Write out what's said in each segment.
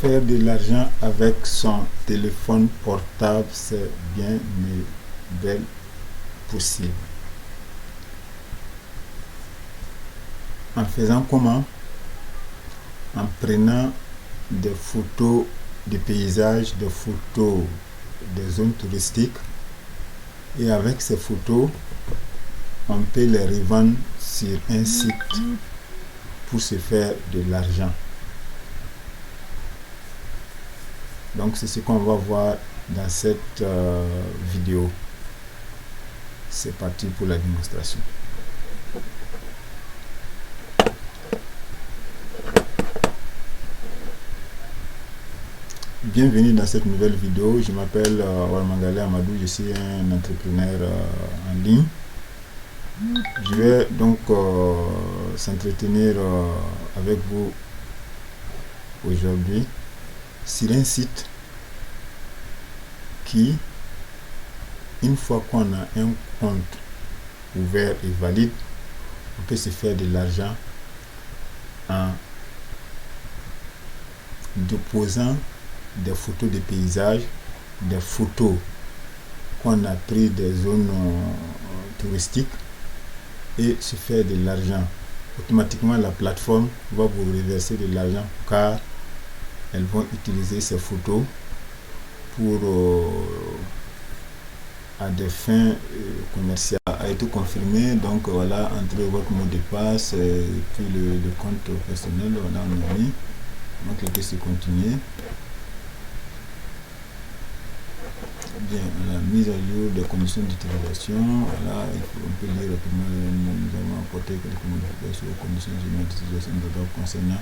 Faire de l'argent avec son téléphone portable, c'est bien mais belle possible. En faisant comment? En prenant des photos de paysages, des photos des zones touristiques, et avec ces photos, on peut les revendre sur un site pour se faire de l'argent. Donc c'est ce qu'on va voir dans cette vidéo. C'est parti pour la démonstration. Bienvenue dans cette nouvelle vidéo. Je m'appelle Walmangale Amadou, je suis un entrepreneur en ligne. Je vais donc s'entretenir avec vous aujourd'hui sur un site qui, une fois qu'on a un compte ouvert et valide, on peut se faire de l'argent en déposant des photos de paysages, des photos qu'on a pris des zones touristiques et se faire de l'argent. Automatiquement la plateforme va vous reverser de l'argent car elles vont utiliser ces photos pour à des fins commerciales. A été confirmé, donc voilà, entrez votre mot de passe et puis le compte personnel, voilà, on a mis. On va cliquer sur continuer. Bien, la mise à jour des conditions d'utilisation, voilà, on peut lire rapidement, nous avons apporté quelques modifications aux conditions générales d'utilisation de droits concernant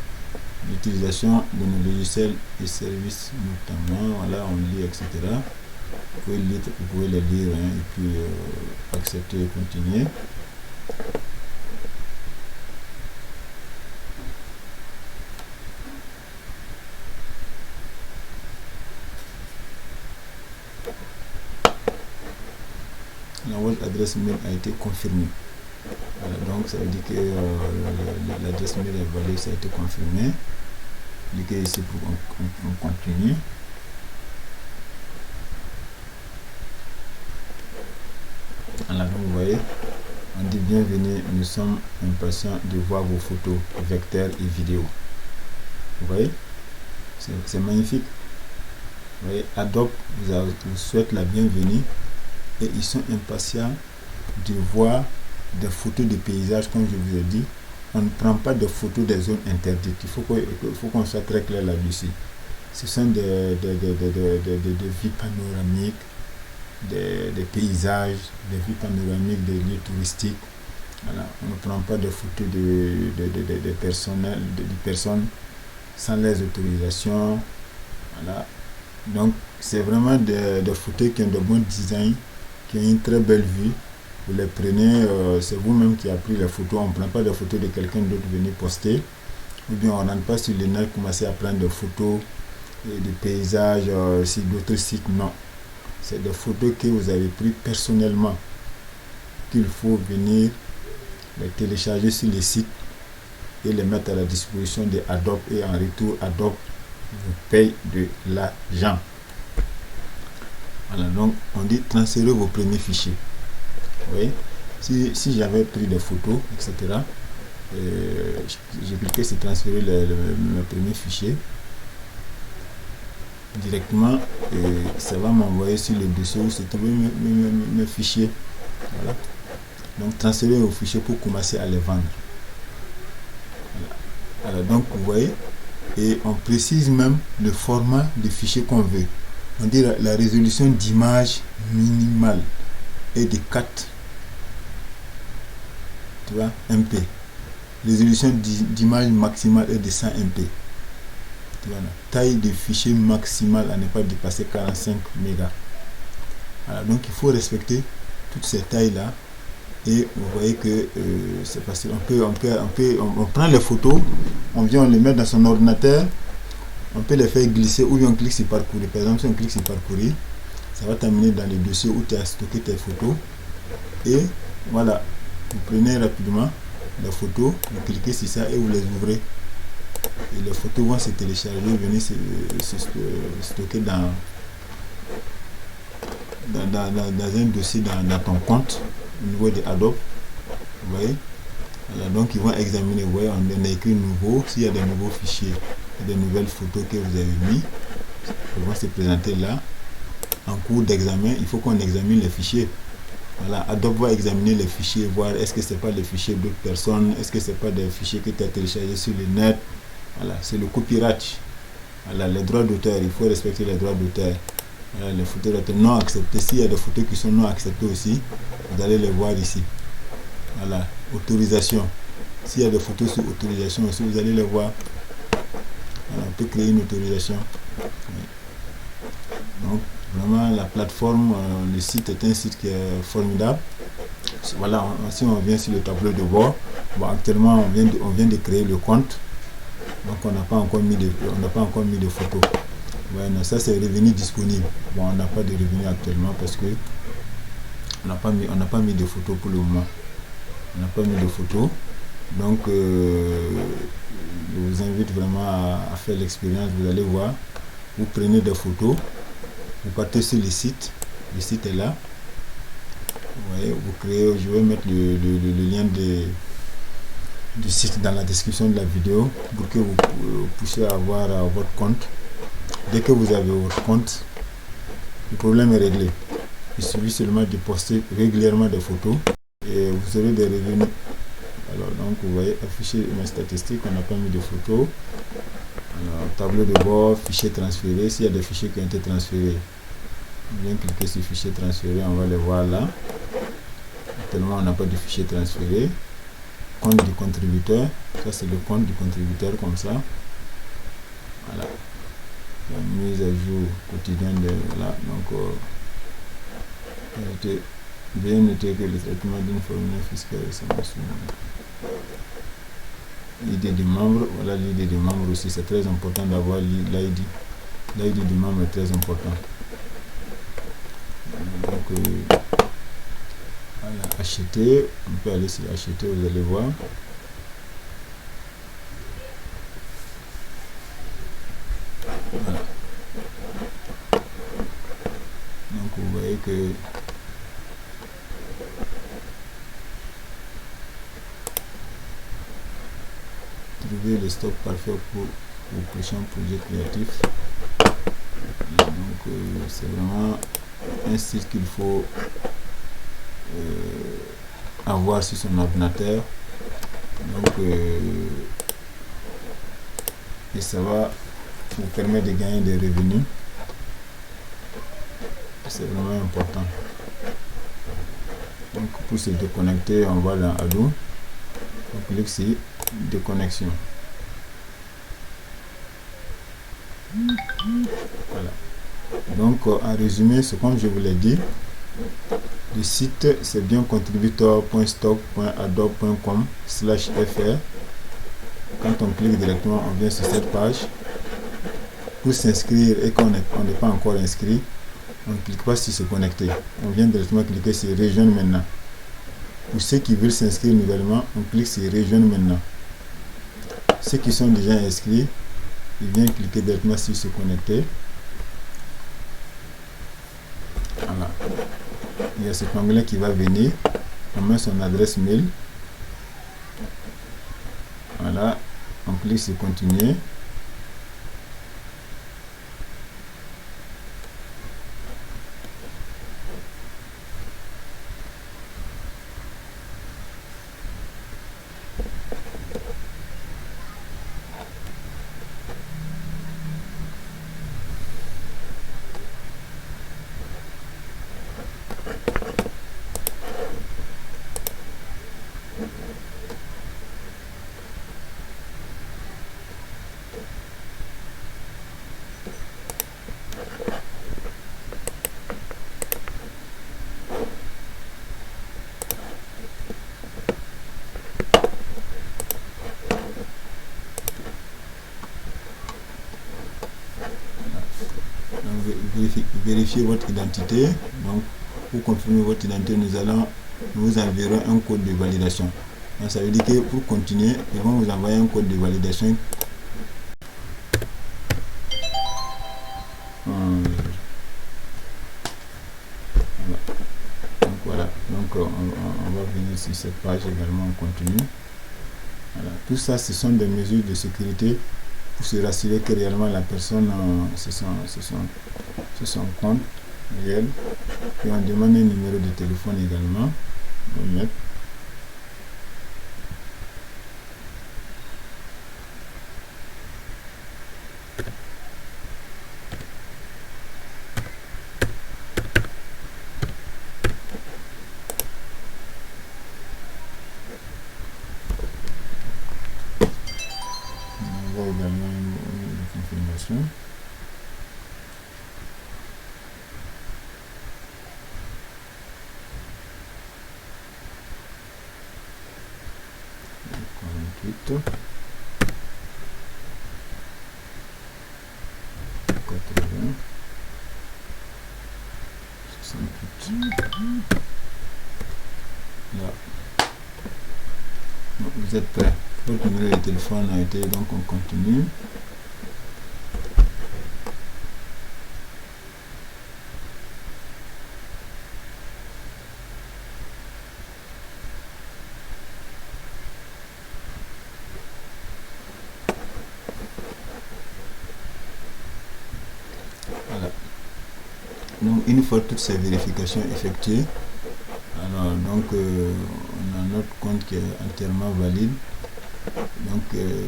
l'utilisation de nos logiciels et services notamment, voilà, on lit, etc. Vous pouvez les lire et puis accepter et continuer. Votre adresse mail a été confirmée. Voilà, donc ça veut dire que l'adresse mail est valide, ça a été confirmé. Cliquez ici pour on continue. Voilà, donc vous voyez, on dit bienvenue, nous sommes impatients de voir vos photos, vecteurs et vidéos. Vous voyez, c'est magnifique. Vous voyez, Adobe vous souhaite la bienvenue. Et ils sont impatients de voir des photos de paysages, comme je vous ai dit. On ne prend pas de photos des zones interdites. Il faut qu'on soit très clair là-dessus. Ce sont des vues panoramiques, des paysages, des vues panoramiques, des lieux touristiques. Voilà. On ne prend pas de photos de personnes sans les autorisations. Voilà. Donc, c'est vraiment des photos qui ont de bons designs, qui ont une très belle vue. Vous les prenez, c'est vous-même qui avez pris les photos. On ne prend pas de photos de quelqu'un d'autre venir poster. Ou bien on n'entre pas sur le net, commencer à prendre des photos de paysages sur d'autres sites. Non. C'est des photos que vous avez prises personnellement, qu'il faut venir les télécharger sur le site et les mettre à la disposition de Adobe. Et en retour, Adobe vous paye de l'argent. Voilà, donc on dit transférer vos premiers fichiers. Vous voyez, si j'avais pris des photos, etc., j'ai cliqué sur transférer mes premiers fichiers directement, et ça va m'envoyer sur le dossier où se trouvent mes fichiers. Voilà. Donc transférer vos fichiers pour commencer à les vendre. Voilà. Alors, donc vous voyez, et on précise même le format de fichier qu'on veut. On dit la résolution d'image minimale est de 4, tu vois, MP. Résolution d'image maximale est de 100 MP. Tu vois, la taille de fichier maximale à ne pas dépasser 45 mégas. Voilà, donc il faut respecter toutes ces tailles là. Et vous voyez que c'est facile. On prend les photos, on vient on les met dans son ordinateur. On peut les faire glisser ou bien on clique sur parcourir. Par exemple, si on clique sur parcourir, ça va t'amener dans les dossiers où tu as stocké tes photos. Et voilà, vous prenez rapidement les photos, vous cliquez sur ça et vous les ouvrez. et les photos vont se télécharger, venir se stocker dans un dossier dans ton compte au niveau de Adobe. Vous voyez, voilà, donc ils vont examiner. Vous voyez, on a écrit nouveau. S'il y a des nouveaux fichiers, des nouvelles photos que vous avez mis, ils vont se présenter là. En cours d'examen, il faut qu'on examine les fichiers. Voilà, Adobe va examiner les fichiers, voir est-ce que c'est pas les fichiers d'autres personnes, est-ce que c'est pas des fichiers que tu as téléchargés sur le net. Voilà, c'est le copyright. Voilà, les droits d'auteur, il faut respecter les droits d'auteur. Voilà, les photos non acceptées. S'il y a des photos qui sont non acceptées aussi, vous allez les voir ici. Voilà, autorisation. S'il y a des photos sous autorisation aussi, vous allez les voir. Voilà, on peut créer une autorisation. Donc, vraiment, la plateforme, le site est un site qui est formidable. Voilà, si on vient sur le tableau de bord, bon, actuellement, on vient de créer le compte. Donc, on n'a pas encore mis de photos. Ouais, non, ça, c'est revenu disponible. Bon, on n'a pas de revenus actuellement parce que on n'a pas mis de photos pour le moment. On n'a pas mis de photos. Donc, je vous invite vraiment à faire l'expérience. Vous allez voir, vous prenez des photos, vous partez sur le site est là. Vous voyez, vous créez, je vais mettre le lien du site dans la description de la vidéo pour que vous puissiez avoir votre compte. Dès que vous avez votre compte, le problème est réglé. Il suffit seulement de poster régulièrement des photos et vous aurez des revenus. Alors, donc, vous voyez, afficher mes statistiques, on n'a pas mis de photos. Alors, tableau de bord, fichier transféré. S'il y a des fichiers qui ont été transférés, on vient cliquer sur fichier transféré, on va les voir là. Actuellement, on n'a pas de fichier transféré. Compte du contributeur, ça c'est le compte du contributeur comme ça. Voilà. La mise à jour quotidienne de là. Donc, bien noter que le traitement d'une formule fiscale est l'idée du membre. Voilà, l'idée du membre aussi, c'est très important d'avoir l'ID. L'ID du membre est très important. Donc, voilà, acheter, on peut aller sur acheter, vous allez voir. Voilà. Donc, vous voyez que trouver le stock parfait pour vos prochains projets créatifs. Donc, c'est vraiment un site qu'il faut avoir sur son ordinateur. Donc, et ça va vous permettre de gagner des revenus. C'est vraiment important. Donc, pour se déconnecter, on va dans Adobe. On clique sur déconnexion. Voilà. Donc, en résumé, c'est comme je vous l'ai dit, le site c'est bien contributor.stock.adobe.com/fr. Quand on clique directement, on vient sur cette page. Pour s'inscrire et qu'on n'est pas encore inscrit, on ne clique pas sur se connecter. On vient directement cliquer sur rejoindre maintenant. Pour ceux qui veulent s'inscrire nouvellement, on clique sur rejoindre maintenant. Ceux qui sont déjà inscrits, ils viennent cliquer directement sur se connecter. Voilà. Il y a cet onglet qui va venir. On met son adresse mail. Voilà. On clique sur continuer. Vérifier votre identité. Donc, pour confirmer votre identité, nous vous enverrons un code de validation. Donc, ça veut dire que pour continuer, ils vont vous envoyer un code de validation sur cette page également, on continue. Voilà. Tout ça, ce sont des mesures de sécurité pour se rassurer que réellement la personne, c'est son compte réel. Et on demande un numéro de téléphone également. On va mettre. On voit également une confirmation. Quarante-huit. 80. 68. Là. Donc, vous êtes prêts. Votre numéro de téléphone a été, donc on continue. Voilà. Donc une fois toutes ces vérifications effectuées, alors donc on a notre compte qui est entièrement valide. Donc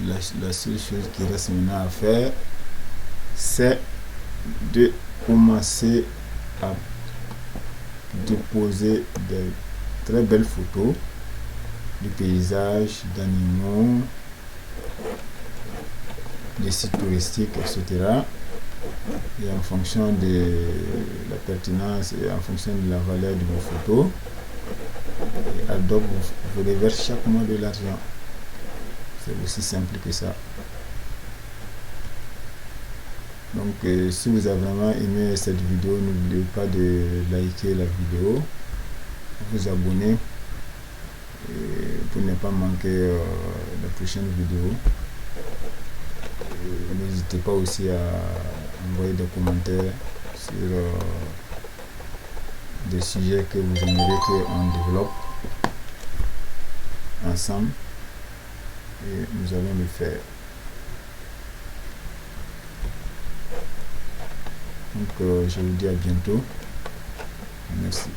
la seule chose qui reste maintenant à faire, c'est de commencer à déposer des très belles photos de paysages, d'animaux, des sites touristiques, etc. Et en fonction de la pertinence et en fonction de la valeur de vos photos, Adobe vous reverse chaque mois de l'argent. C'est aussi simple que ça. Donc si vous avez vraiment aimé cette vidéo, n'oubliez pas de liker la vidéo, vous abonner pour ne pas manquer la prochaine vidéo. N'hésitez pas aussi à envoyer des commentaires sur des sujets que vous aimeriez qu'on développe ensemble, et nous allons le faire. Donc je vous dis à bientôt. Merci.